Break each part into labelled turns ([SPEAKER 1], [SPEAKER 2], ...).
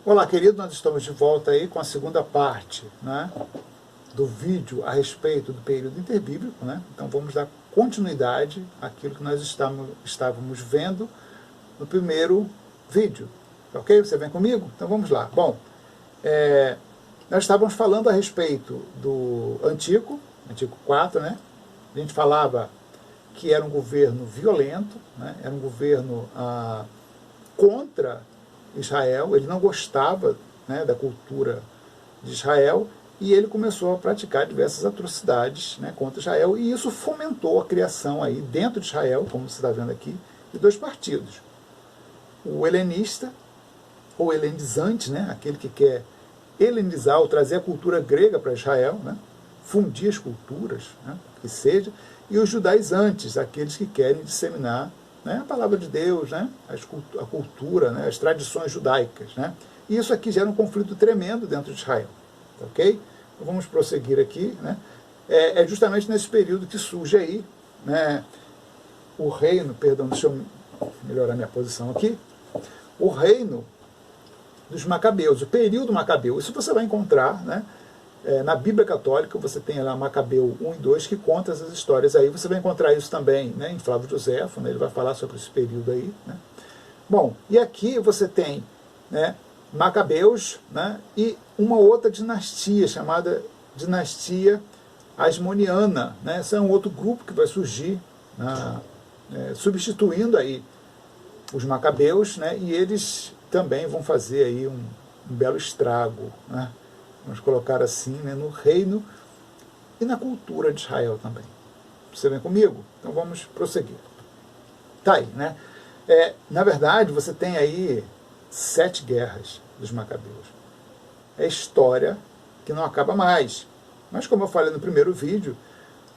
[SPEAKER 1] Olá, querido, nós estamos de volta aí com a segunda parte, né, do vídeo a respeito do período interbíblico, né? Então vamos dar continuidade àquilo que nós estávamos vendo no primeiro vídeo, ok? Você vem comigo? Então vamos lá. Bom, nós estávamos falando a respeito do Antíoco 4, né? A gente falava que era um governo violento, né? Era um governo contra Israel, ele não gostava, né, da cultura de Israel, e ele começou a praticar diversas atrocidades, né, contra Israel, e isso fomentou a criação aí dentro de Israel, como você está vendo aqui, de dois partidos. O helenista, ou helenizante, né, aquele que quer helenizar ou trazer a cultura grega para Israel, né, fundir as culturas, né, que seja, e os judaizantes, aqueles que querem disseminar, né, a palavra de Deus, né, a cultura, né, as tradições judaicas. Né, e isso aqui gera um conflito tremendo dentro de Israel. Ok? Então vamos prosseguir aqui. Né, é justamente nesse período que surge aí, né, o reino, perdão, deixa eu melhorar minha posição aqui, o reino dos Macabeus, o período Macabeu. Isso você vai encontrar, né, na Bíblia Católica. Você tem lá Macabeu 1 e 2, que conta essas histórias aí. Você vai encontrar isso também, né, em Flávio Josefo, né, ele vai falar sobre esse período aí. Né. Bom, e aqui você tem, né, Macabeus, né, e uma outra dinastia, chamada dinastia Asmoniana. Né. Esse é um outro grupo que vai surgir, substituindo aí os Macabeus, né, e eles também vão fazer aí um belo estrago, né, vamos colocar assim, né, no reino e na cultura de Israel também. Você vem comigo? Então vamos prosseguir. Tá aí, né? Na verdade, você tem aí 7 guerras dos Macabeus. É história que não acaba mais. Mas como eu falei no primeiro vídeo,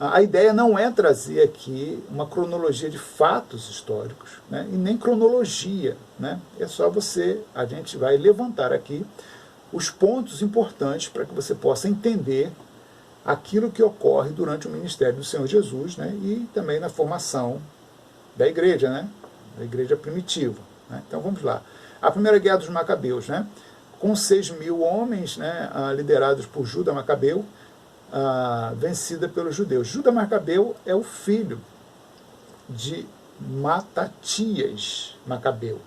[SPEAKER 1] a ideia não é trazer aqui uma cronologia de fatos históricos, né, e nem cronologia. Né? É só a gente vai levantar aqui os pontos importantes para que você possa entender aquilo que ocorre durante o ministério do Senhor Jesus, né, e também na formação da igreja, né, da igreja primitiva. Né. Então vamos lá. A primeira guerra dos Macabeus, né, com 6.000 homens, né, liderados por Judas Macabeu, vencida pelos judeus. Judas Macabeu é o filho de Matatias Macabeu.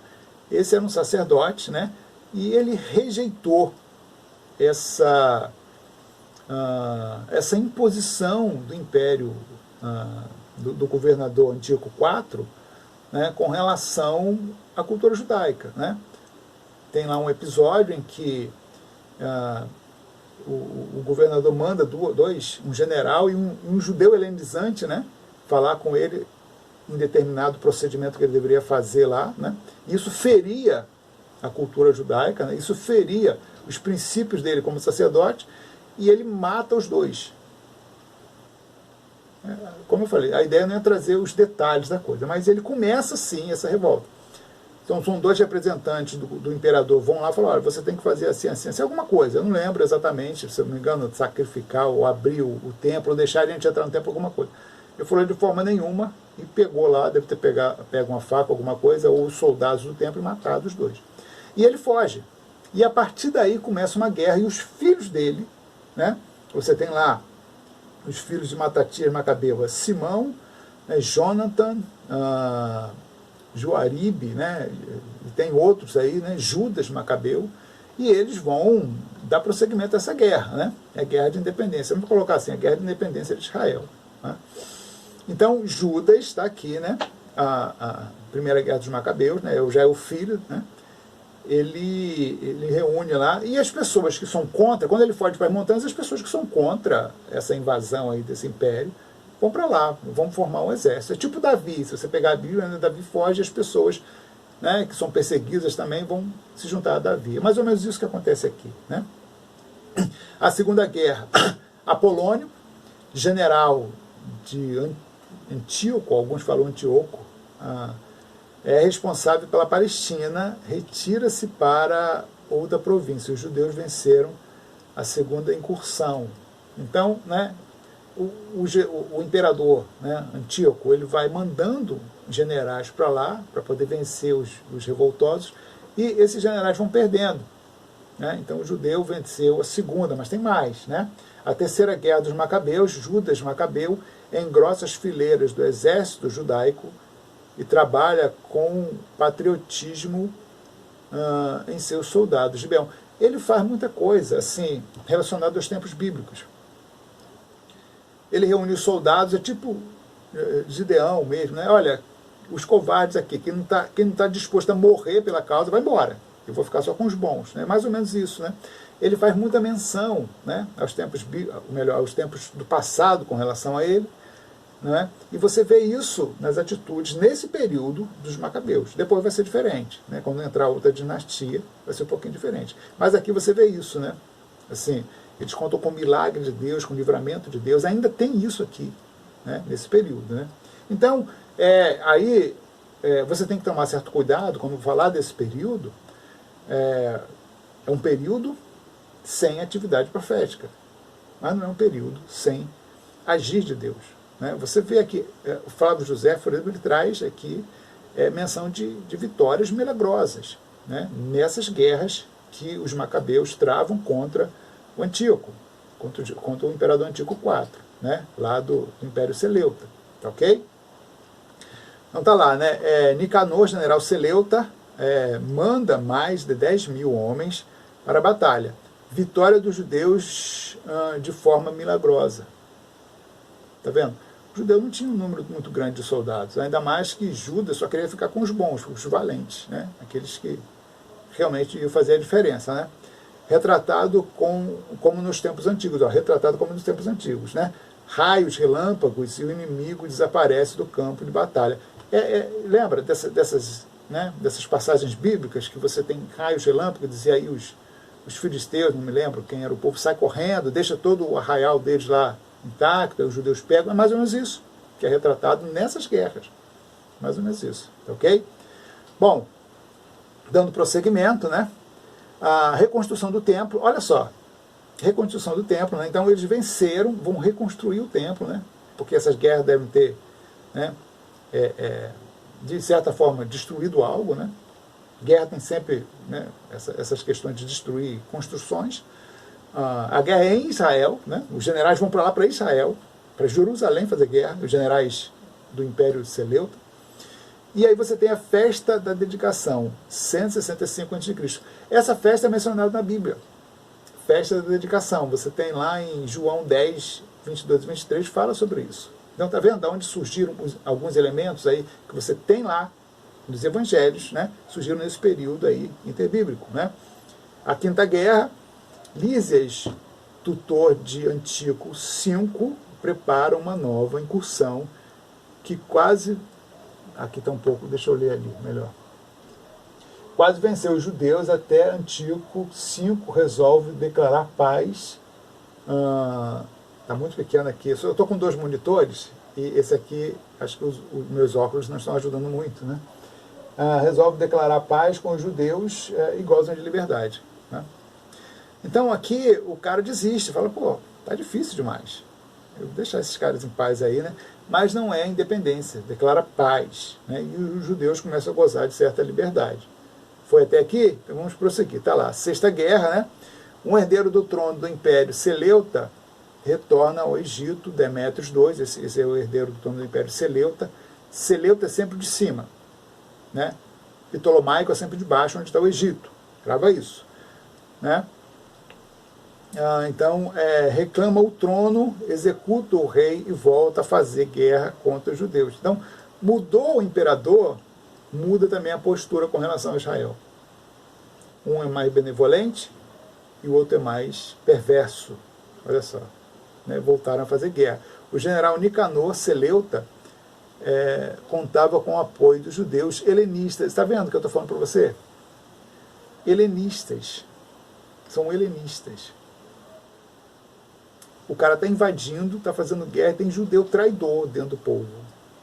[SPEAKER 1] Esse era um sacerdote, né, e ele rejeitou essa imposição do império do governador Antíoco IV, né, com relação à cultura judaica. Né. Tem lá um episódio em que o governador manda um general e um judeu helenizante, né, falar com ele em determinado procedimento que ele deveria fazer lá. Né. Isso feria a cultura judaica, né, isso feria os princípios dele como sacerdote, e ele mata os dois. Como eu falei, a ideia não é trazer os detalhes da coisa, mas ele começa sim essa revolta. Então são 2 representantes do imperador, vão lá e falam, olha, você tem que fazer assim, assim, assim, alguma coisa. Eu não lembro exatamente, se eu não me engano, sacrificar ou abrir o templo, ou deixar a gente entrar no templo, alguma coisa. Ele falou de forma nenhuma e pegou lá, deve ter pego uma faca, alguma coisa, ou os soldados do templo e matado os 2. E ele foge. E a partir daí começa uma guerra, e os filhos dele, né, você tem lá os filhos de Matatias Macabeu, Simão, né, Jonathan, Joaribe, né, e tem outros aí, né, Judas Macabeu, e eles vão dar prosseguimento a essa guerra, né, é a guerra de independência. Vamos colocar assim, a guerra de independência de Israel. Né. Então Judas está aqui, né, a primeira guerra dos Macabeus, né, já é o filho, né, ele reúne lá, e as pessoas que são contra, quando ele foge para as montanhas, as pessoas que são contra essa invasão aí desse império, vão para lá, vão formar um exército. É tipo Davi, se você pegar a Bíblia, né, Davi foge, as pessoas, né, que são perseguidas também vão se juntar a Davi. É mais ou menos isso que acontece aqui. Né? A Segunda Guerra, Apolônio, general de Antíoco, alguns falam Antíoco, é responsável pela Palestina, retira-se para outra província. Os judeus venceram a segunda incursão. Então, né, o imperador, né, Antíoco, ele vai mandando generais para lá, para poder vencer os revoltosos, e esses generais vão perdendo. né? Então o judeu venceu a segunda, mas tem mais, né? A terceira guerra dos Macabeus, Judas Macabeu engrossa as fileiras do exército judaico e trabalha com patriotismo em seus soldados. Gibeão, ele faz muita coisa assim relacionada aos tempos bíblicos. Ele reúne os soldados, é tipo Gideão mesmo, né? Olha, os covardes aqui, quem não tá disposto a morrer pela causa, vai embora. Eu vou ficar só com os bons, né? Mais ou menos isso, né? Ele faz muita menção, né, aos tempos do passado com relação a ele, né? E você vê isso nas atitudes nesse período dos Macabeus. Depois vai ser diferente, né? Quando entrar outra dinastia, vai ser um pouquinho diferente. Mas aqui você vê isso, né? Assim, eles contam com o milagre de Deus, com o livramento de Deus. Ainda tem isso aqui, né, nesse período, né? Então, você tem que tomar certo cuidado quando falar desse período. É um período sem atividade profética, mas não é um período sem agir de Deus, né? Você vê aqui, o Flávio José, por exemplo, ele traz aqui menção de vitórias milagrosas, né, nessas guerras que os Macabeus travam contra o Antíoco, contra o imperador Antíoco IV, né, lá do Império Seleuta, tá ok? Então tá lá, né, Nicanor, general Seleuta, manda mais de 10.000 homens para a batalha. Vitória dos judeus de forma milagrosa. Tá vendo? O judeu não tinha um número muito grande de soldados, ainda mais que Judas só queria ficar com os bons, os valentes, né? Aqueles que realmente iam fazer a diferença, né? Retratado como nos tempos antigos, retratado como nos tempos antigos, né? Raios, relâmpagos, e o inimigo desaparece do campo de batalha. Lembra dessas passagens bíblicas que você tem raios, relâmpagos, dizia aí os filisteus, não me lembro quem era o povo, sai correndo, deixa todo o arraial deles lá intacto, os judeus pegam, é mais ou menos isso que é retratado nessas guerras. Mais ou menos isso, ok? Bom, dando prosseguimento, né? A reconstrução do templo, olha só, reconstrução do templo, né? Então eles venceram, vão reconstruir o templo, né? Porque essas guerras devem ter, né, de certa forma, destruído algo, né? Guerra tem sempre, né, essas questões de destruir construções. A guerra é em Israel, né? Os generais vão para lá, para Israel, para Jerusalém fazer guerra, os generais do Império Seleuta. E aí você tem a festa da dedicação, 165 a.C. Essa festa é mencionada na Bíblia, festa da dedicação. Você tem lá em João 10, 22 e 23, fala sobre isso. Então, está vendo de onde surgiram alguns elementos aí que você tem lá nos evangelhos, né? Surgiram nesse período aí interbíblico, né? A Quinta Guerra, Lísias, tutor de Antíoco V, prepara uma nova incursão que quase... Aqui está um pouco, deixa eu ler ali melhor. Quase venceu os judeus até Antíoco V resolve declarar paz. Está muito pequeno aqui. Eu estou com 2 monitores e esse aqui, acho que os meus óculos não estão ajudando muito, né? Resolve declarar paz com os judeus e gozam de liberdade, né? Então aqui o cara desiste, fala, pô, tá difícil demais. Eu vou deixar esses caras em paz aí, né? Mas não é independência, declara paz, né? E os judeus começam a gozar de certa liberdade. Foi até aqui? Então vamos prosseguir. Está lá, Sexta Guerra, né? Um herdeiro do trono do Império Seleuta retorna ao Egito, Demétrios II, esse é o herdeiro do trono do Império Seleuta. Seleuta é sempre de cima, né? Ptolomaico é sempre de baixo, onde está o Egito. Grava isso, né? Então, reclama o trono, executa o rei e volta a fazer guerra contra os judeus. Então, mudou o imperador, muda também a postura com relação a Israel. Um é mais benevolente e o outro é mais perverso. Olha só, né? Voltaram a fazer guerra. O general Nicanor Seleuta contava com o apoio dos judeus helenistas. Está vendo o que eu estou falando para você? Helenistas. São helenistas. O cara está invadindo, está fazendo guerra, tem judeu traidor dentro do povo.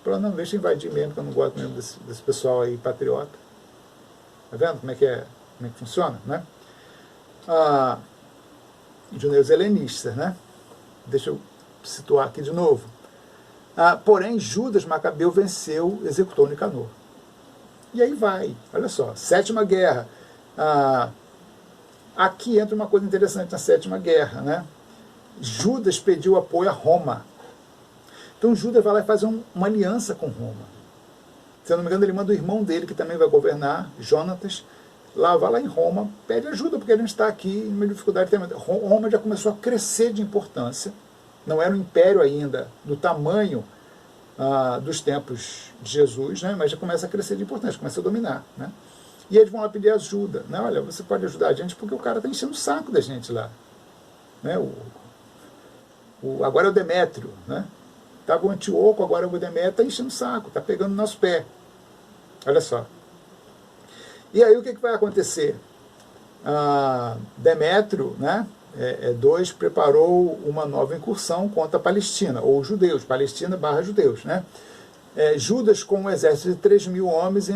[SPEAKER 1] Fala, não, deixa eu invadir mesmo, que eu não gosto mesmo desse pessoal aí patriota. Está vendo como é que funciona, né? Judeus helenistas, né? Deixa eu situar aqui de novo. Porém, Judas Macabeu venceu, executou Nicanor. E aí vai, olha só, Sétima Guerra. aqui entra uma coisa interessante na Sétima Guerra, né? Judas pediu apoio a Roma. Então Judas vai lá e faz uma aliança com Roma. Se eu não me engano, ele manda o irmão dele, que também vai governar, Jonatas, vai lá em Roma, pede ajuda, porque ele está aqui em uma dificuldade tremenda. Roma já começou a crescer de importância, não era um império ainda do tamanho dos tempos de Jesus, né, mas já começa a crescer de importância, começa a dominar. Né? E eles vão lá pedir ajuda. Né? Olha, você pode ajudar a gente, porque o cara está enchendo o saco da gente lá. Né? Agora é o Demétrio, né? Estava o Antíoco, agora o Demétrio está enchendo o saco, está pegando no nosso pé. Olha só. E aí o que vai acontecer? Demétrio, né, II, preparou uma nova incursão contra a Palestina, ou judeus, Palestina / judeus. Né? Judas, com um exército de 3.000 homens,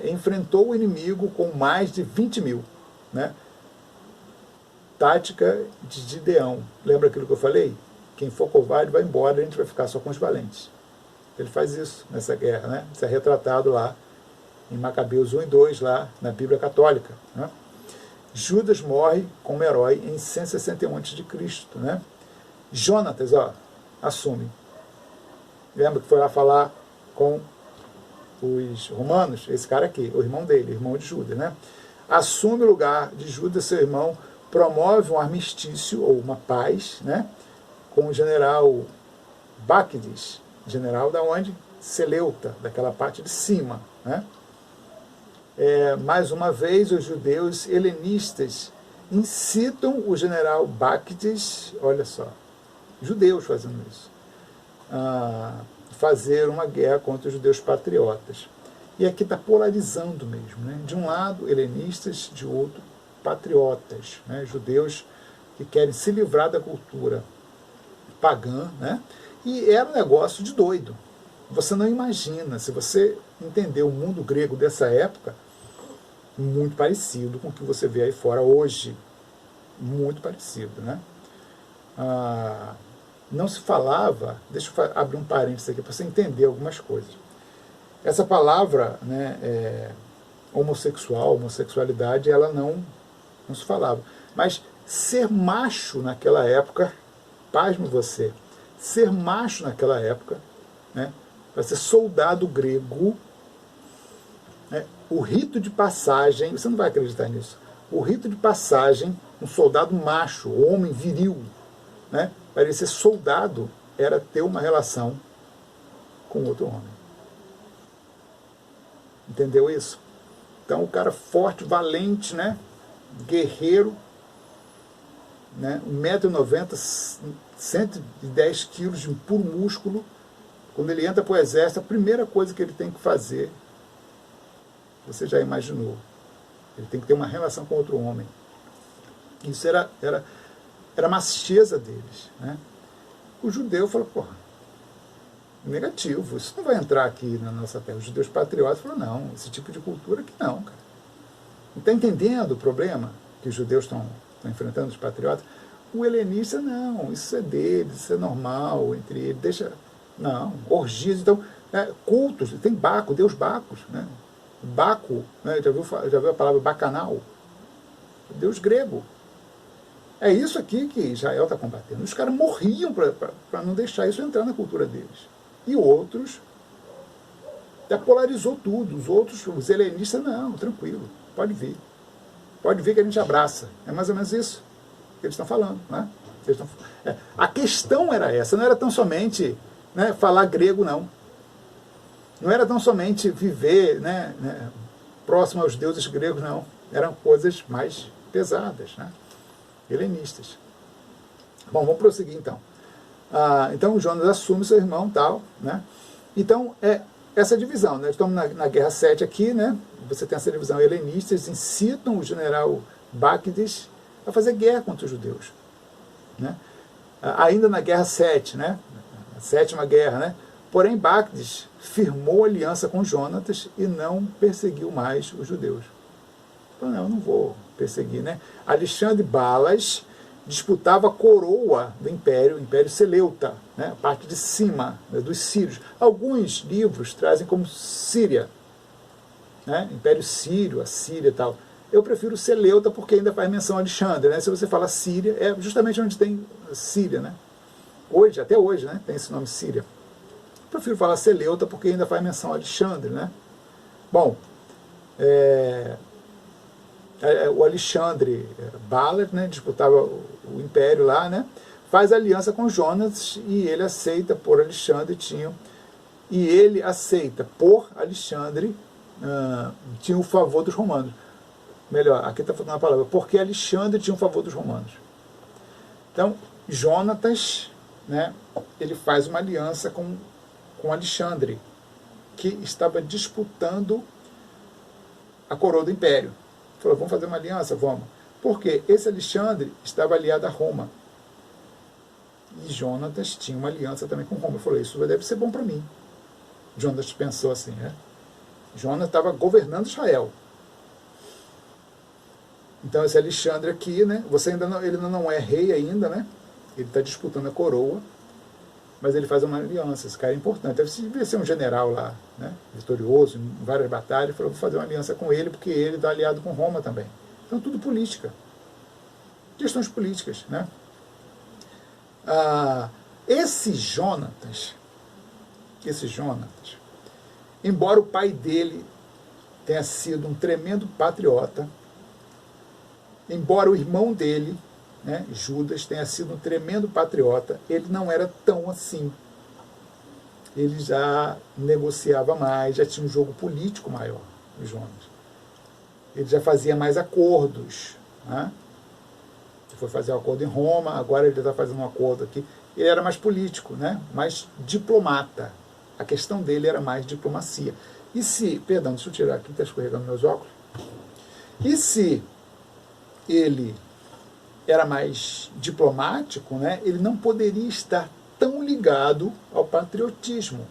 [SPEAKER 1] enfrentou o inimigo com mais de 20.000. Né? Tática de Gideão. Lembra aquilo que eu falei? Quem for covarde vai embora, a gente vai ficar só com os valentes. Ele faz isso nessa guerra, né? Isso é retratado lá em Macabeus 1 e 2, lá na Bíblia Católica. Né? Judas morre como herói em 161 a.C. Né? Jonatas, assume. Lembra que foi lá falar com os romanos? Esse cara aqui, o irmão dele, irmão de Judas. Né? Assume o lugar de Judas, seu irmão, promove um armistício, ou uma paz, né? Com o general Báquides, general da onde? Seleuta, daquela parte de cima. Né? Mais uma vez, os judeus helenistas incitam o general Báquides, olha só, judeus fazendo isso, a fazer uma guerra contra os judeus patriotas. E aqui está polarizando mesmo. Né? De um lado, helenistas, de outro, patriotas, né? Judeus que querem se livrar da cultura pagã, né? E era um negócio de doido. Você não imagina, se você entender o mundo grego dessa época, muito parecido com o que você vê aí fora hoje. Muito parecido, né? Não se falava, deixa eu abrir um parênteses aqui para você entender algumas coisas. Essa palavra, né, homossexualidade, ela não se falava. Mas ser macho naquela época, pasme você, ser macho naquela época, né, para ser soldado grego, né, o rito de passagem, você não vai acreditar nisso, o rito de passagem, um soldado macho, homem viril, né, para ele ser soldado, era ter uma relação com outro homem. Entendeu isso? Então o cara forte, valente, né, guerreiro, né, 1,90 m, 110 kg de puro músculo, quando ele entra para o exército, a primeira coisa que ele tem que fazer, você já imaginou, ele tem que ter uma relação com outro homem. Isso era a macheza deles. Né? O judeu falou, porra, negativo, isso não vai entrar aqui na nossa terra. Os judeus patriotas falaram, não, esse tipo de cultura aqui não, cara. Não está entendendo o problema que os judeus estão enfrentando, os patriotas? O helenista, não, isso é deles, isso é normal entre eles, deixa... Não, orgias, então, cultos, tem Baco, Deus Bacos, né? Baco, né? Já viu a palavra bacanal? Deus grego. É isso aqui que Israel está combatendo. Os caras morriam para não deixar isso entrar na cultura deles. E outros, já polarizou tudo. Os outros, os helenistas, não, tranquilo, pode vir. Pode vir que a gente abraça. É mais ou menos isso que eles estão falando. Né? A questão era essa, não era tão somente, né, falar grego, não. Não era tão somente viver, né, próximo aos deuses gregos, não. Eram coisas mais pesadas, né? Helenistas. Bom, vamos prosseguir então. Então Jonas assume seu irmão, tal, né? Então, essa divisão, né? Estamos na Guerra 7 aqui, né? Você tem essa divisão. Helenistas incitam o general Báquides a fazer guerra contra os judeus. Né? Ainda na Guerra 7, né? A sétima guerra, né? Porém, Báquides firmou aliança com Jonatas e não perseguiu mais os judeus. Falou, não, eu não vou perseguir, né? Alexandre Balas disputava a coroa do Império, o Império Seleuta, né? A parte de cima, né, dos sírios. Alguns livros trazem como Síria, né? Império Sírio, a Síria e tal. Eu prefiro Seleuta porque ainda faz menção a Alexandre, né? Se você fala Síria, é justamente onde tem Síria, né? Hoje, até hoje, né? Tem esse nome Síria. Eu prefiro falar Seleuta porque ainda faz menção a Alexandre, né? Bom, o Alexandre Bala, né? Disputava o império lá, né? Faz aliança com Jonas e ele aceita por Alexandre, e ele aceita por Alexandre, tinha o favor dos romanos. Melhor, aqui está faltando a palavra, porque Alexandre tinha o favor dos romanos. Então, Jonatas, né, ele faz uma aliança com Alexandre, que estava disputando a coroa do império. Falou, vamos fazer uma aliança? Vamos. Porque esse Alexandre estava aliado a Roma. E Jonatas tinha uma aliança também com Roma. Eu falei, isso deve ser bom para mim. Jonatas pensou assim, né? Jonas estava governando Israel. Então esse Alexandre aqui, né? Ele ainda não é rei ainda, né? Ele está disputando a coroa, mas ele faz uma aliança. Esse cara é importante. Deve ser um general lá, né? Vitorioso em várias batalhas. Ele falou, vou fazer uma aliança com ele porque ele está aliado com Roma também. Então tudo política, questões políticas, né? Esse Jonatas, embora o pai dele tenha sido um tremendo patriota, embora o irmão dele, né, Judas, tenha sido um tremendo patriota, ele não era tão assim. Ele já negociava mais, já tinha um jogo político maior, o Jonas. Ele já fazia mais acordos, né? Ele foi fazer um acordo em Roma, agora ele está fazendo um acordo aqui. Ele era mais político, né? Mais diplomata. A questão dele era mais diplomacia. E se, perdão, deixa eu tirar aqui, está escorregando meus óculos. E se ele era mais diplomático, né? Ele não poderia estar tão ligado ao patriotismo.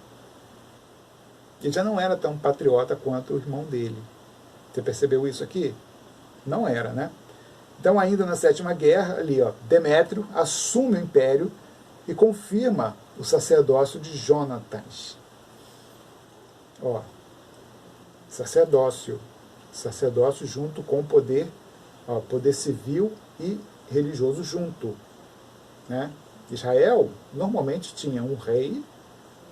[SPEAKER 1] Ele já não era tão patriota quanto o irmão dele. Você percebeu isso aqui? Não era, né? Então, ainda na Sétima Guerra, ali, ó, Demétrio assume o império e confirma o sacerdócio de Jonatas. Ó, sacerdócio junto com o poder, ó, poder civil e religioso junto, né? Israel normalmente tinha um rei,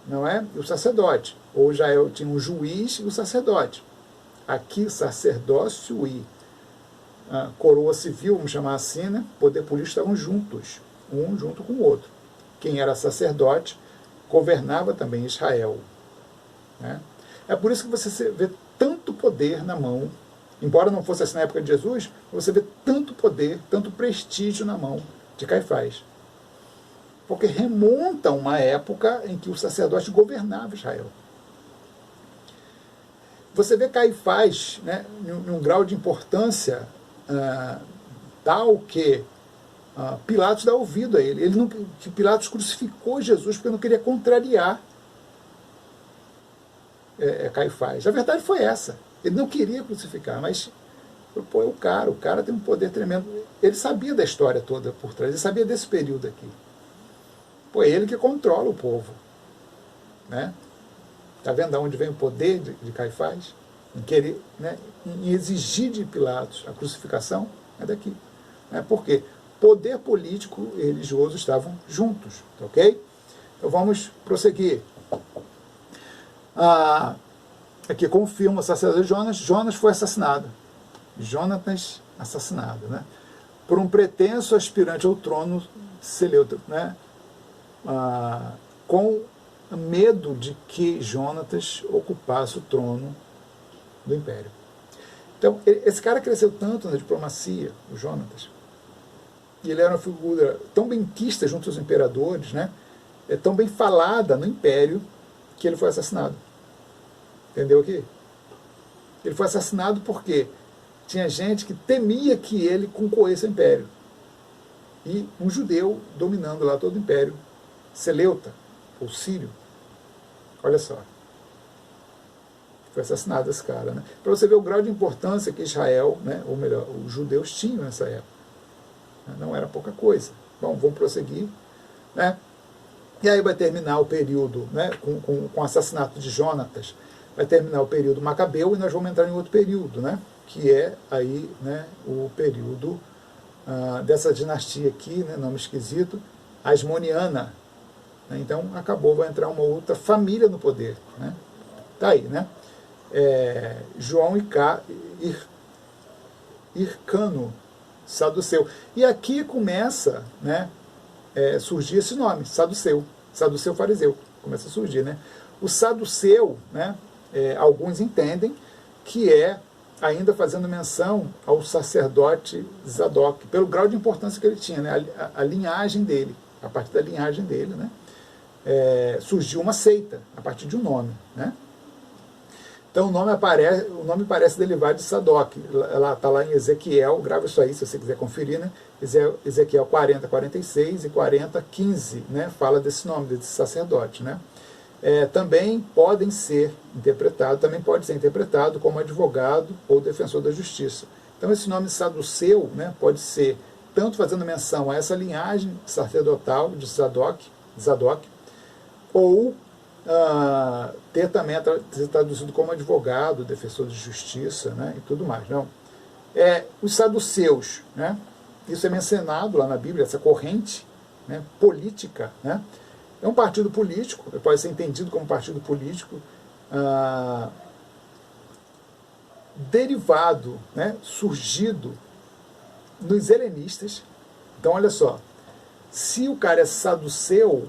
[SPEAKER 1] não é? E o sacerdote. Ou Israel tinha um juiz e o sacerdote. Aqui, sacerdócio e coroa civil, vamos chamar assim, né? Poder político estavam juntos, um junto com o outro. Quem era sacerdote governava também Israel, né? É por isso que você vê tanto poder na mão, embora não fosse assim na época de Jesus, você vê tanto poder, tanto prestígio na mão de Caifás. Porque remonta a uma época em que o sacerdote governava Israel. Você vê Caifás, né, em um grau de importância tal que Pilatos dá ouvido a ele. Que Pilatos crucificou Jesus porque não queria contrariar Caifás. A verdade foi essa. Ele não queria crucificar, mas pô, o cara tem um poder tremendo. Ele sabia da história toda por trás, ele sabia desse período aqui. Pô, é ele que controla o povo, né? Está vendo de onde vem o poder de Caifás? Em querer, né, em exigir de Pilatos a crucificação? É daqui. Né? Por quê? Poder político e religioso estavam juntos. Ok? Então vamos prosseguir. Aqui confirma o sacerdote Jonas. Jonas foi assassinado. Jonatas assassinado, né? Por um pretenso aspirante ao trono Seleuta, né? Com medo de que Jonatas ocupasse o trono do império. Então, esse cara cresceu tanto na diplomacia, o Jonatas, e ele era uma figura tão bem quista junto aos imperadores, né? Tão bem falada no império, que ele foi assassinado. Entendeu aqui? Ele foi assassinado porque tinha gente que temia que ele concorresse ao império. E um judeu dominando lá todo o império, Seleuta, ou Sírio. Olha só. Foi assassinado esse cara, né? Para você ver o grau de importância que Israel, né, ou melhor, os judeus tinham nessa época. Não era pouca coisa. Bom, vamos prosseguir, né? E aí vai terminar o período, né, com o assassinato de Jonatas, vai terminar o período macabeu e nós vamos entrar em outro período, né, que é aí, né, o período dessa dinastia aqui, né, nome esquisito, Asmoniana. Né? Então acabou, vai entrar uma outra família no poder. Né? Tá aí, né? João Hircano, saduceu. E aqui começa, né, surgir esse nome, saduceu fariseu, começa a surgir, né? O saduceu, né, alguns entendem que ainda fazendo menção ao sacerdote Zadok, pelo grau de importância que ele tinha, né, a linhagem dele, a partir da linhagem dele, né, surgiu uma seita, a partir de um nome, né? Então o nome parece derivar de Sadoc. Ela está lá em Ezequiel, grava isso aí se você quiser conferir, né? Ezequiel 40, 46 e 40, 15, né? Fala desse nome, desse sacerdote, né? Também pode ser interpretado como advogado ou defensor da justiça. Então esse nome saduceu, né, pode ser tanto fazendo menção a essa linhagem sacerdotal de Zadok, ou ter também traduzido como advogado, defensor de justiça, né, e tudo mais. Não. Os saduceus, né, isso é mencionado lá na Bíblia, essa corrente, né, política, né, é um partido político, pode ser entendido como partido político, derivado, né, surgido nos helenistas. Então, olha só, se o cara é saduceu,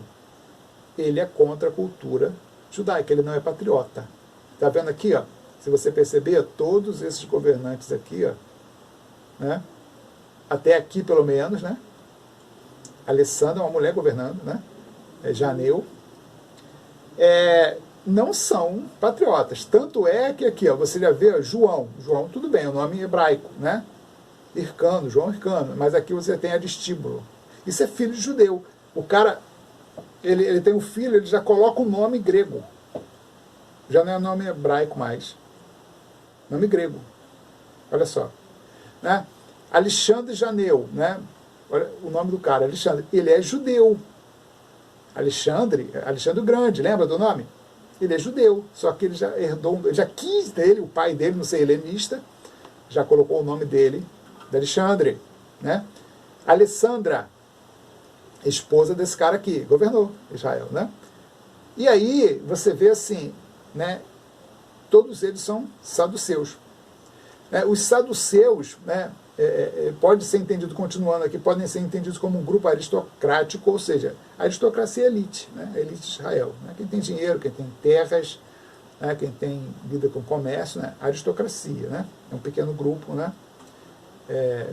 [SPEAKER 1] ele é contra a cultura judaica, ele não é patriota. Está vendo aqui, ó? Se você perceber, todos esses governantes aqui, ó, né, até aqui pelo menos, né, Alessandra é uma mulher governando, né, Janeu, não são patriotas. Tanto é que aqui, ó, você já vê, ó, João, tudo bem, é um nome hebraico, né, Hircano, João Hircano, mas aqui você tem Aristíbulo. Isso é filho de judeu. O cara, ele tem um filho, ele já coloca o nome grego. Já não é nome hebraico mais. Nome grego. Olha só. Né? Alexandre Janeu, né? Olha o nome do cara, Alexandre. Ele é judeu. Alexandre o Grande, lembra do nome? Ele é judeu, só que ele já herdou, ele já quis dele, o pai dele, não sei, helenista, já colocou o nome dele, de Alexandre. Né? Alessandra, esposa desse cara aqui, governou Israel, né? E aí você vê assim, né, todos eles são saduceus. Os saduceus, né, pode ser entendido, continuando aqui, podem ser entendidos como um grupo aristocrático, ou seja, a aristocracia é elite, né, a elite de Israel, né, quem tem dinheiro, quem tem terras, né, quem lida com comércio, né, aristocracia, né, é um pequeno grupo, né,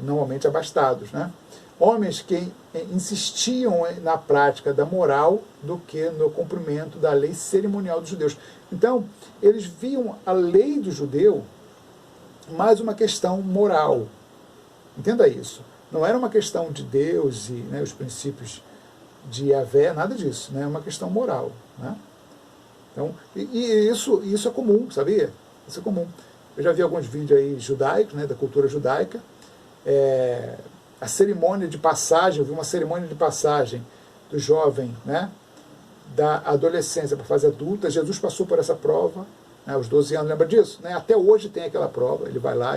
[SPEAKER 1] normalmente abastados, né? Homens que insistiam na prática da moral do que no cumprimento da lei cerimonial dos judeus. Então, eles viam a lei do judeu mais uma questão moral. Entenda isso. Não era uma questão de Deus e, né, os princípios de Yahvé, nada disso. É, né? Uma questão moral. Né? Então, isso é comum, sabia? Isso é comum. Eu já vi alguns vídeos aí judaicos, né, da cultura judaica. A cerimônia de passagem, eu vi uma cerimônia de passagem do jovem, né, da adolescência para a fase adulta. Jesus passou por essa prova, né, aos 12 anos, lembra disso? Né? Até hoje tem aquela prova, ele vai lá,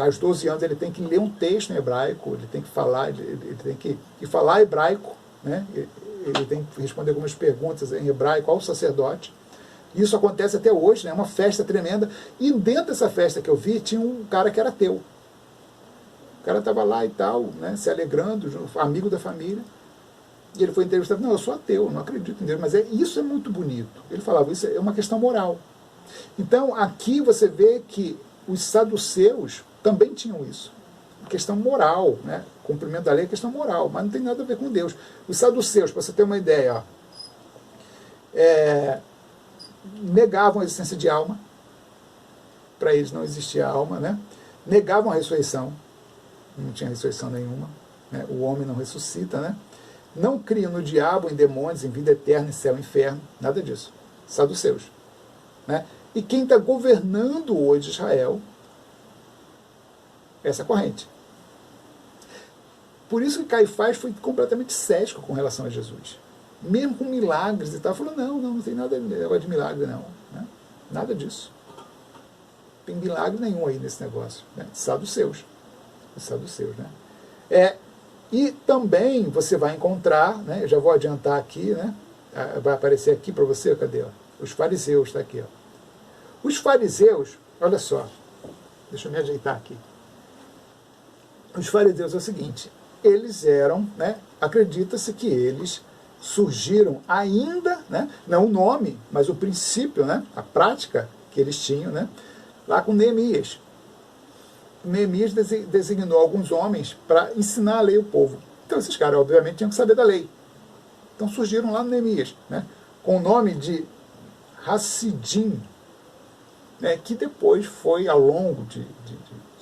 [SPEAKER 1] aos 12 anos ele tem que ler um texto em hebraico, ele tem que falar, ele tem que falar hebraico, né? Ele tem que responder algumas perguntas em hebraico ao sacerdote. Isso acontece até hoje, né? É uma festa tremenda. E dentro dessa festa que eu vi, tinha um cara que era ateu. O cara estava lá e tal, né, se alegrando, amigo da família. E ele foi entrevistado. Não, eu sou ateu, não acredito em Deus. Mas isso é muito bonito. Ele falava, isso é uma questão moral. Então, aqui você vê que os saduceus também tinham isso. Questão moral, né? Cumprimento da lei é questão moral, mas não tem nada a ver com Deus. Os saduceus, para você ter uma ideia, ó, negavam a existência de alma. Para eles não existia alma, né? Negavam a ressurreição. Não tinha ressurreição nenhuma, né? O homem não ressuscita, né? Não criam no diabo, em demônios, em vida eterna, em céu e inferno, nada disso. Saduceus. Né? E quem está governando hoje Israel é essa corrente. Por isso que Caifás foi completamente cético com relação a Jesus. Mesmo com milagres e tal, falou, não tem nada de milagre, não. Né? Nada disso. tem milagre nenhum aí nesse negócio, né? Saduceus. Saduceus, né? E também você vai encontrar, né? Eu já vou adiantar aqui, né? Vai aparecer aqui para você, cadê? Ó? Os fariseus, está aqui. Ó. Os fariseus, olha só, deixa eu me ajeitar aqui. Os fariseus é o seguinte, eles eram, né? Acredita-se que eles surgiram ainda, né? Não o nome, mas o princípio, né? A prática que eles tinham, né? Lá com Neemias. Neemias designou alguns homens para ensinar a lei ao povo. Então esses caras, obviamente, tinham que saber da lei. Então surgiram lá no Neemias, né? Com o nome de Hassidim, né? Que depois foi, ao longo de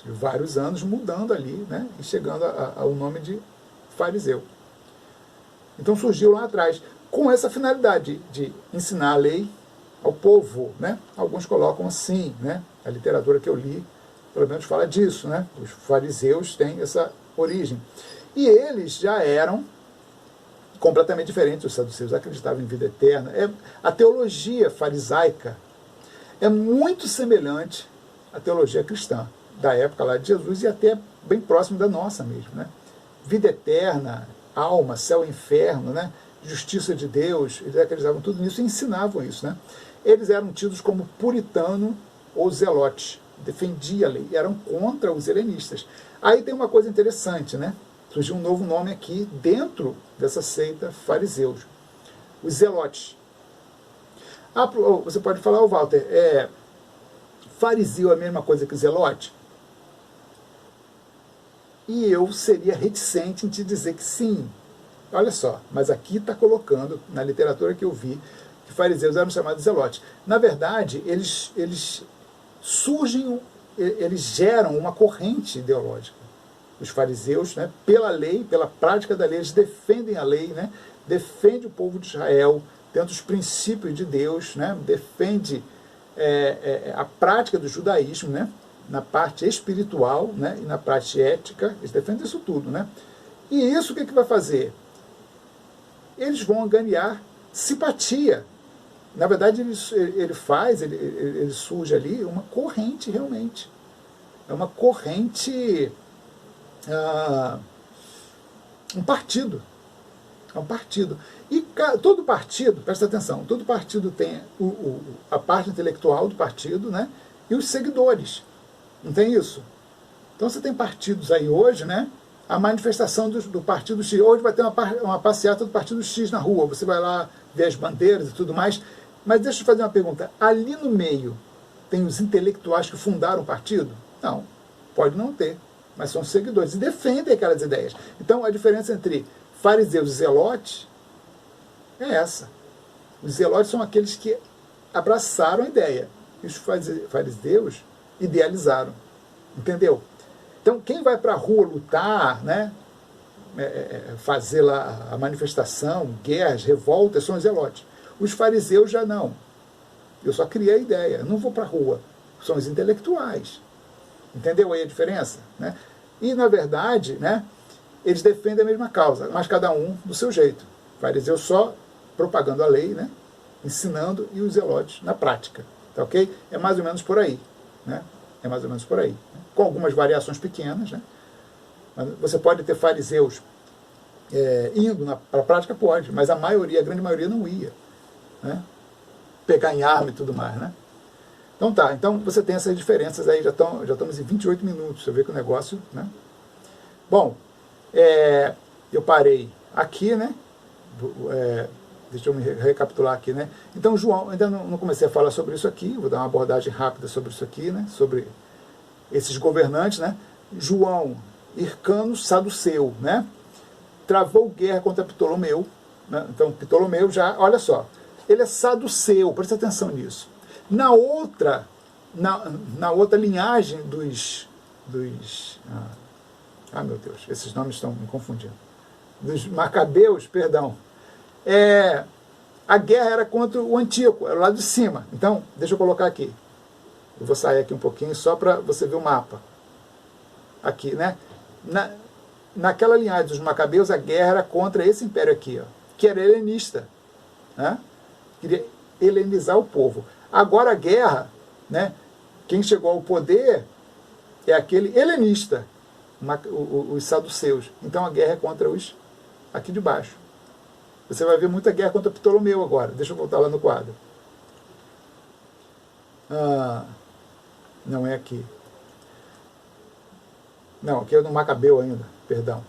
[SPEAKER 1] vários anos, mudando ali, né? E chegando ao nome de fariseu. Então surgiu lá atrás, com essa finalidade de ensinar a lei ao povo, né? Alguns colocam assim, né? A literatura que eu li, pelo menos fala disso, né? Os fariseus têm essa origem. E eles já eram completamente diferentes dos saduceus, acreditavam em vida eterna. A teologia farisaica é muito semelhante à teologia cristã, da época lá de Jesus e até bem próximo da nossa mesmo, né? Vida eterna, alma, céu e inferno, né? Justiça de Deus, eles acreditavam tudo nisso e ensinavam isso, né? Eles eram tidos como puritano ou zelote, defendiam a lei, eram contra os helenistas. Aí tem uma coisa interessante, né? Surgiu um novo nome aqui dentro dessa seita fariseus, os zelotes. Você pode falar, Walter, fariseu é a mesma coisa que zelote? E eu seria reticente em te dizer que sim. Olha só, mas aqui está colocando, na literatura que eu vi, que fariseus eram chamados de zelotes. Na verdade, eles surgem, eles geram uma corrente ideológica. Os fariseus, né, pela lei, pela prática da lei, eles defendem a lei, né, defendem o povo de Israel dentro dos princípios de Deus, né, defende a prática do judaísmo, né, na parte espiritual, né, e na parte ética, eles defendem isso tudo, né? E isso o que vai fazer? Eles vão ganhar simpatia. Na verdade, ele surge ali uma corrente realmente. É uma corrente, um partido. É um partido. E todo partido, presta atenção, todo partido tem a parte intelectual do partido, né, e os seguidores. Não tem isso? Então você tem partidos aí hoje, né? A manifestação do partido X. Hoje vai ter uma passeata do partido X na rua. Você vai lá ver as bandeiras e tudo mais. Mas deixa eu fazer uma pergunta. Ali no meio tem os intelectuais que fundaram o partido? Não. Pode não ter. Mas são seguidores e defendem aquelas ideias. Então a diferença entre fariseus e zelotes é essa. Os zelotes são aqueles que abraçaram a ideia. E os fariseus idealizaram. Entendeu? Então, quem vai para a rua lutar, né, fazer lá a manifestação, guerras, revoltas, são os zelotes. Os fariseus já não. Eu só criei a ideia. Eu não vou para a rua. São os intelectuais. Entendeu aí a diferença? Né? E, na verdade, né, eles defendem a mesma causa, mas cada um do seu jeito. O fariseu só propagando a lei, né, ensinando, e os zelotes na prática. Tá ok? É mais ou menos por aí. Né? É mais ou menos por aí. Né? Com algumas variações pequenas. Né? Mas você pode ter fariseus indo para a prática, pode, mas a grande maioria não ia. Né? Pegar em arma e tudo mais. Né? Então tá, então você tem essas diferenças aí, já estamos em 28 minutos, você vê que o negócio... Né? Bom, eu parei aqui, né? Deixa eu me recapitular aqui, né? Então, João, ainda não comecei a falar sobre isso aqui, vou dar uma abordagem rápida sobre isso aqui, né? Sobre esses governantes, né? João, Hircano, saduceu, né? Travou guerra contra Ptolomeu, né? Então, Ptolomeu já, olha só, ele é saduceu, presta atenção nisso. Na outra linhagem meu Deus, esses nomes estão me confundindo. Dos Macabeus, perdão. A guerra era contra o Antíoco, era o lado de cima. Então, deixa eu colocar aqui. Eu vou sair aqui um pouquinho só para você ver o mapa. Aqui, né? Naquela linhagem dos Macabeus, a guerra era contra esse império aqui, ó, que era helenista. Né? Queria helenizar o povo. Agora a guerra, né, Quem chegou ao poder é aquele helenista, os saduceus. Então a guerra é contra os aqui de baixo. Você vai ver muita guerra contra Ptolomeu agora. Deixa eu voltar lá no quadro. Não é aqui. Não, aqui é no Macabeu ainda, perdão.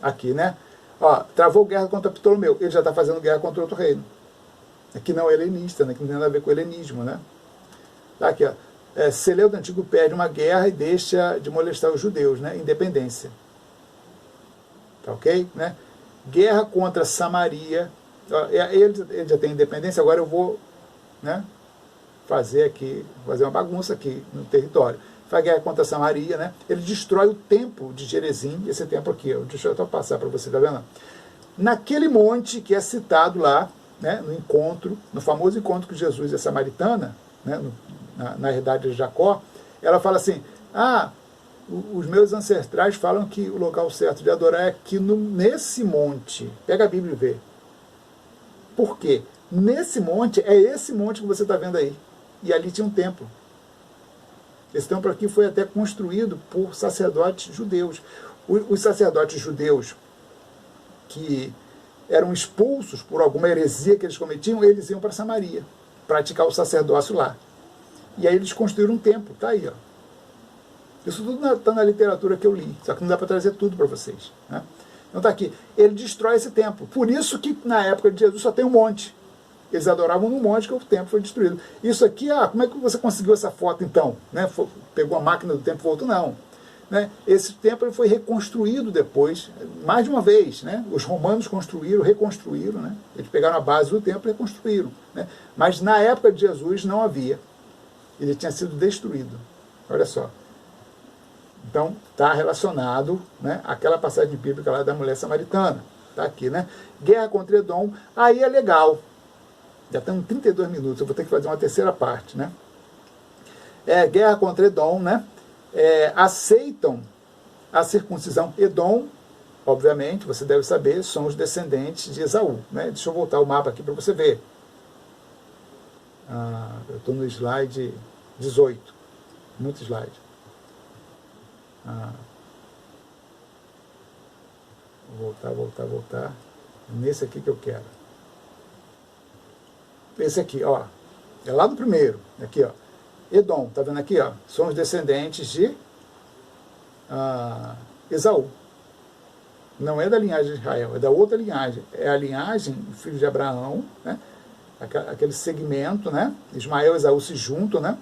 [SPEAKER 1] Aqui, né? Ó, travou guerra contra Ptolomeu. Ele já está fazendo guerra contra outro reino. Aqui não é helenista, né? Que não tem nada a ver com o helenismo, né? Tá aqui, ó. Seleuco Antigo perde uma guerra e deixa de molestar os judeus, né? Independência. Tá ok? Né? Guerra contra Samaria. Ele já tem independência, agora eu vou, né, fazer uma bagunça aqui no território. Faz guerra contra Samaria, né? Ele destrói o templo de Gerezim, esse templo aqui, ó, deixa eu só passar para você, tá vendo? Naquele monte que é citado lá, né, no encontro, no famoso encontro que Jesus e a samaritana, né, na herdade de Jacó, ela fala assim, os meus ancestrais falam que o local certo de adorar é aqui nesse monte. Pega a Bíblia e vê. Por quê? Nesse monte, é esse monte que você está vendo aí. E ali tinha um templo. Esse templo aqui foi até construído por sacerdotes judeus. Os sacerdotes judeus que eram expulsos por alguma heresia que eles cometiam, eles iam para Samaria, praticar o sacerdócio lá. E aí eles construíram um templo. Está aí, ó. Isso tudo está na literatura que eu li, só que não dá para trazer tudo para vocês. Né? Então está aqui. Ele destrói esse templo. Por isso que na época de Jesus só tem um monte. Eles adoravam no monte que o templo foi destruído. Isso aqui, como é que você conseguiu essa foto então? Né? Pegou a máquina do tempo e voltou? Não. Né? Esse templo foi reconstruído depois, mais de uma vez. Né? Os romanos construíram, reconstruíram. Né? Eles pegaram a base do templo e reconstruíram. Né? Mas na época de Jesus não havia. Ele tinha sido destruído. Olha só. Então, está relacionado, né, àquela passagem bíblica lá da mulher samaritana. Está aqui, né? Guerra contra Edom. Aí é legal. Já estamos 32 minutos. Eu vou ter que fazer uma terceira parte, né? Guerra contra Edom, né? Aceitam a circuncisão. Edom, obviamente, você deve saber, são os descendentes de Esaú. Né? Deixa eu voltar o mapa aqui para você ver. Eu estou no slide 18. Muito slide. Voltar. Nesse aqui que eu quero. Esse aqui, ó. É lá do primeiro. Aqui, ó. Edom, tá vendo aqui, ó? São os descendentes de Esaú. Não é da linhagem de Israel, é da outra linhagem. É a linhagem do filho de Abraão, né? Aquele segmento, né? Ismael e Esaú se juntam, né?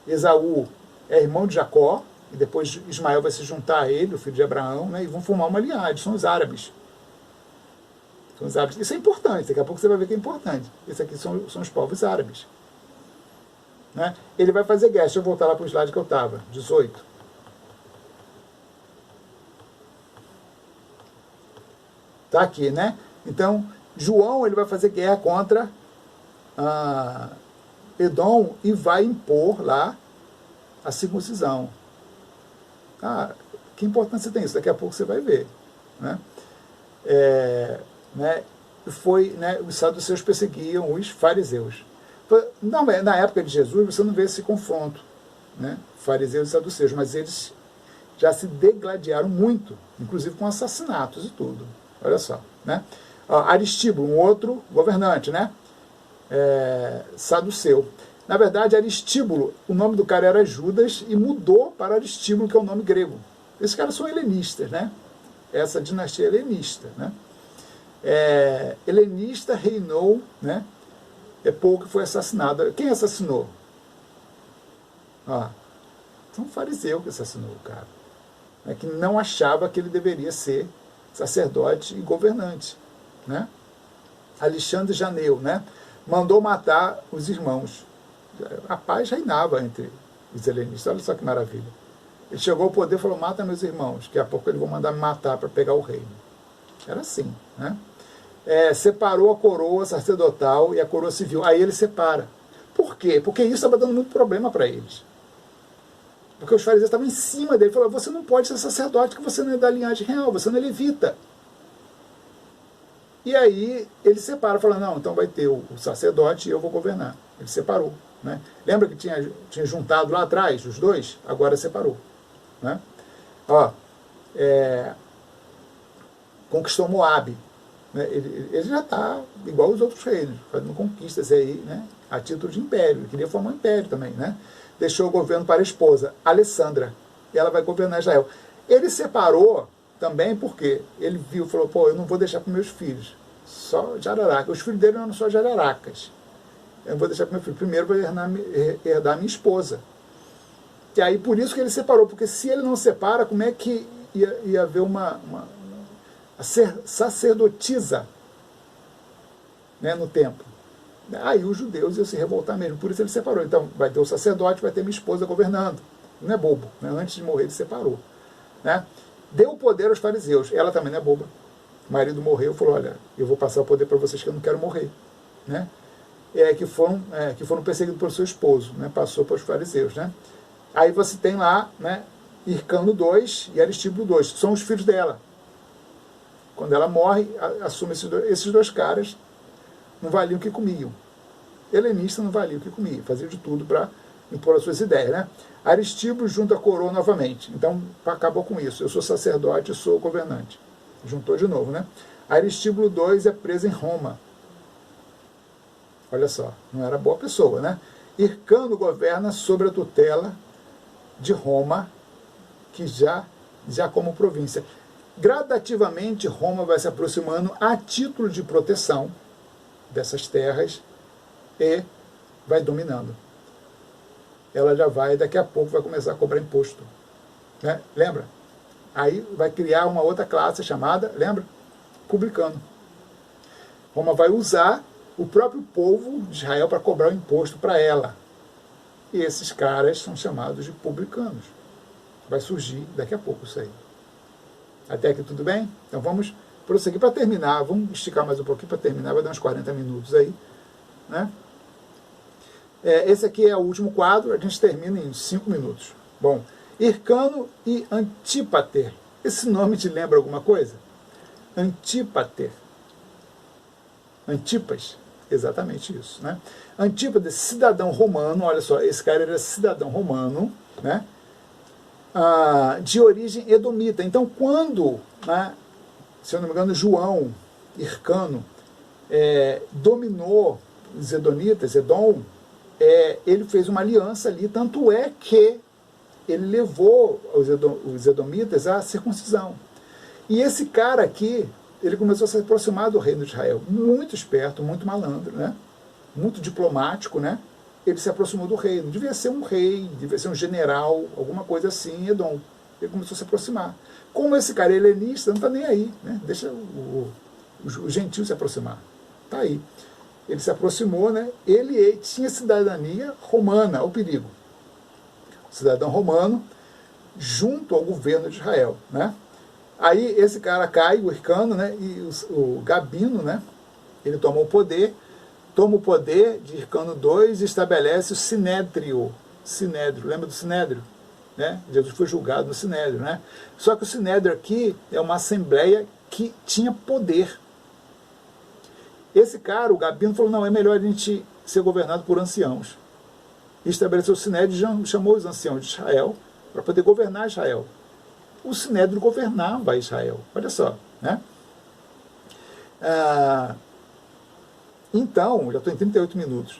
[SPEAKER 1] Esaú é irmão de Jacó, e depois Ismael vai se juntar a ele, o filho de Abraão, né, e vão formar uma linhagem. São os árabes. São os árabes. Isso é importante, daqui a pouco você vai ver que é importante. Esses aqui são os povos árabes. Né? Ele vai fazer guerra. Deixa eu voltar lá para o slide que eu estava, 18. Está aqui, né? Então, João ele vai fazer guerra contra Edom e vai impor lá a circuncisão. Que importância tem isso? Daqui a pouco você vai ver. Né? Os saduceus perseguiam os fariseus. Na época de Jesus, você não vê esse confronto, né? Fariseus e saduceus, mas eles já se degladiaram muito, inclusive com assassinatos e tudo. Olha só. Né? Aristíbulo, um outro governante, né? Saduceu. Na verdade, Aristíbulo, o nome do cara era Judas e mudou para Aristíbulo, que é o nome grego. Esses caras são helenistas, né? Essa dinastia helenista, né? Helenista reinou, né? Pouco foi assassinado. Quem assassinou? Foi um fariseu que assassinou o cara. Né? Que não achava que ele deveria ser sacerdote e governante, né? Alexandre Janeu, né? Mandou matar os irmãos. A paz reinava entre os helenistas. Olha só que maravilha. Ele chegou ao poder e falou, mata meus irmãos, que a pouco eles vão mandar me matar para pegar o reino. Era assim, né? Separou a coroa sacerdotal e a coroa civil. Aí ele separa. Por quê? Porque isso estava dando muito problema para eles. Porque os fariseus estavam em cima dele. Falaram, você não pode ser sacerdote, que você não é da linhagem real, você não é levita. E aí ele separa, falando, não, então vai ter o sacerdote e eu vou governar. Ele separou. né? Lembra que tinha juntado lá atrás os dois? Agora separou, né? Ó, conquistou Moabe, né? Ele já está igual os outros reis, fazendo conquistas aí, né? A título de império. Ele queria formar um império também, né? Deixou o governo para a esposa, Alessandra, e ela vai governar Israel. Ele separou também porque ele viu, falou, pô, eu não vou deixar para meus filhos, só jararaca. Os filhos dele não eram só jararacas. Eu não vou deixar para meu filho. Primeiro vou herdar minha esposa. E aí por isso que ele separou, porque se ele não separa, como é que ia haver uma sacerdotisa, né, no templo? Aí os judeus iam se revoltar mesmo, por isso ele separou. Então vai ter o sacerdote, vai ter minha esposa governando. Não é bobo, né? Antes de morrer ele separou, né? Deu o poder aos fariseus, ela também não é boba. O marido morreu, falou, olha, eu vou passar o poder para vocês que eu não quero morrer, né? Que foram perseguidos pelo seu esposo, né? Passou para os fariseus, né? Aí você tem lá, né, Hircano 2 e Aristíbulo 2, são os filhos dela. Quando ela morre, assume esses dois caras, não valiam o que comiam. Helenista não valia o que comia, fazia de tudo para impor as suas ideias, né? Aristíbulo junta a coroa novamente, então acabou com isso, eu sou sacerdote e sou governante. Juntou de novo, né? Aristíbulo 2 é preso em Roma. Olha só, não era boa pessoa, né? Hircano governa sobre a tutela de Roma, que já como província. Gradativamente, Roma vai se aproximando a título de proteção dessas terras e vai dominando. Ela já vai, daqui a pouco, vai começar a cobrar imposto, né? Lembra? Aí vai criar uma outra classe chamada, lembra? Publicano. Roma vai usar o próprio povo de Israel para cobrar o imposto para ela. E esses caras são chamados de publicanos. Vai surgir daqui a pouco isso aí. Até aqui tudo bem? Então vamos prosseguir para terminar. Vamos esticar mais um pouquinho para terminar, vai dar uns 40 minutos aí, né? Esse aqui é o último quadro, a gente termina em 5 minutos. Bom, Hircano e Antípater. Esse nome te lembra alguma coisa? Antípater. Antipas, exatamente isso, né? Antípater, cidadão romano, olha só, esse cara era cidadão romano, né? De origem edomita. Então, quando, né, se eu não me engano, João Hircano dominou os edomitas, Edom, ele fez uma aliança ali, tanto é que ele levou os edomitas à circuncisão. E esse cara aqui, ele começou a se aproximar do reino de Israel. Muito esperto, muito malandro, né? Muito diplomático, né? Ele se aproximou do reino. Devia ser um rei, devia ser um general, alguma coisa assim, Edom. Ele começou a se aproximar. Como esse cara é helenista, não está nem aí, né? Deixa o gentil se aproximar. Está aí. Ele se aproximou, né? Ele tinha cidadania romana, o perigo. Cidadão romano, junto ao governo de Israel, né? Aí esse cara cai, o Hircano, né? E o Gabino, né? Ele toma o poder de Hircano II e estabelece o Sinédrio. Sinédrio, lembra do Sinédrio? Né? Jesus foi julgado no Sinédrio, né? Só que o Sinédrio aqui é uma assembleia que tinha poder. Esse cara, o Gabino, falou, não, é melhor a gente ser governado por anciãos. E estabeleceu o Sinédrio e chamou os anciãos de Israel para poder governar Israel. O Sinédrio governava Israel, olha só, né? Então, já estou em 38 minutos,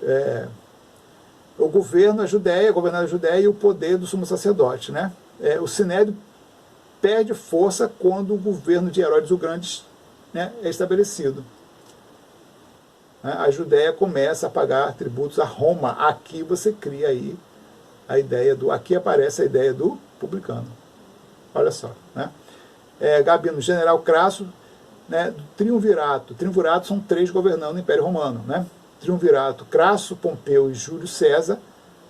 [SPEAKER 1] o governo, governar a Judéia e o poder do sumo sacerdote, né? O Sinédrio perde força quando o governo de Herodes o Grande, né, é estabelecido. A Judéia começa a pagar tributos a Roma. Aqui você cria aí a ideia aqui aparece a ideia do publicano. Olha só, né? Gabino, general Crasso, né, do triunvirato. Triunvirato são 3 governando o Império Romano, né? Triunvirato, Crasso, Pompeu e Júlio César,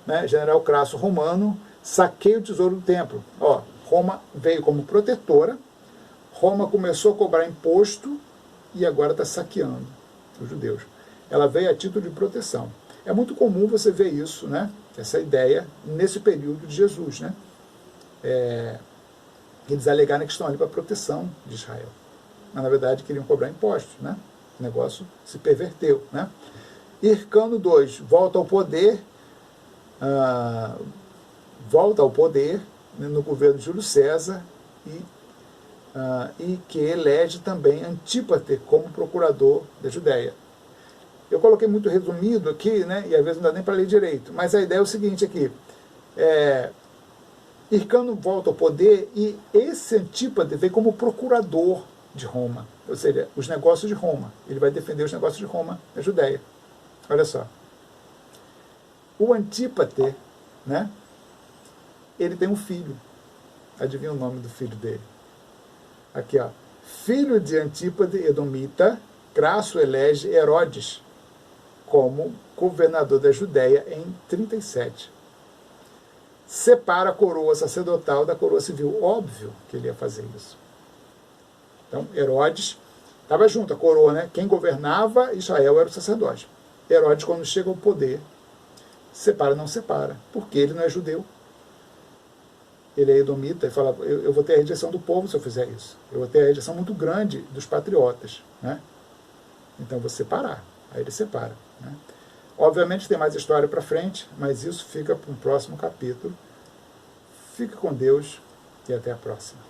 [SPEAKER 1] né? General Crasso romano, saqueia o tesouro do templo. Ó, Roma veio como protetora, Roma começou a cobrar imposto e agora está saqueando os judeus. Ela veio a título de proteção. É muito comum você ver isso, né? Essa ideia nesse período de Jesus, né? Eles alegaram que estão ali para a proteção de Israel. Mas, na verdade, queriam cobrar impostos, né? O negócio se perverteu, né? Hircano II volta ao poder, volta ao poder, né, no governo de Júlio César, e que elege também Antípater como procurador da Judéia. Eu coloquei muito resumido aqui, né, e às vezes não dá nem para ler direito, mas a ideia é o seguinte aqui, Hircano volta ao poder e esse Antípater vem como procurador de Roma, ou seja, os negócios de Roma. Ele vai defender os negócios de Roma na Judéia. Olha só. O Antípater, né, ele tem um filho. Adivinha o nome do filho dele? Aqui, ó. Filho de Antípater, Edomita, Crasso elege Herodes como governador da Judéia em 37. Separa a coroa sacerdotal da coroa civil. Óbvio que ele ia fazer isso. Então, Herodes estava junto, a coroa, né? Quem governava Israel era o sacerdote. Herodes, quando chega ao poder, separa, não separa, porque ele não é judeu. Ele é edomita e fala, eu vou ter a rejeição do povo se eu fizer isso. Eu vou ter a rejeição muito grande dos patriotas, né? Então, eu vou separar. Aí ele separa, né? Obviamente tem mais história para frente, mas isso fica para um próximo capítulo. Fique com Deus e até a próxima.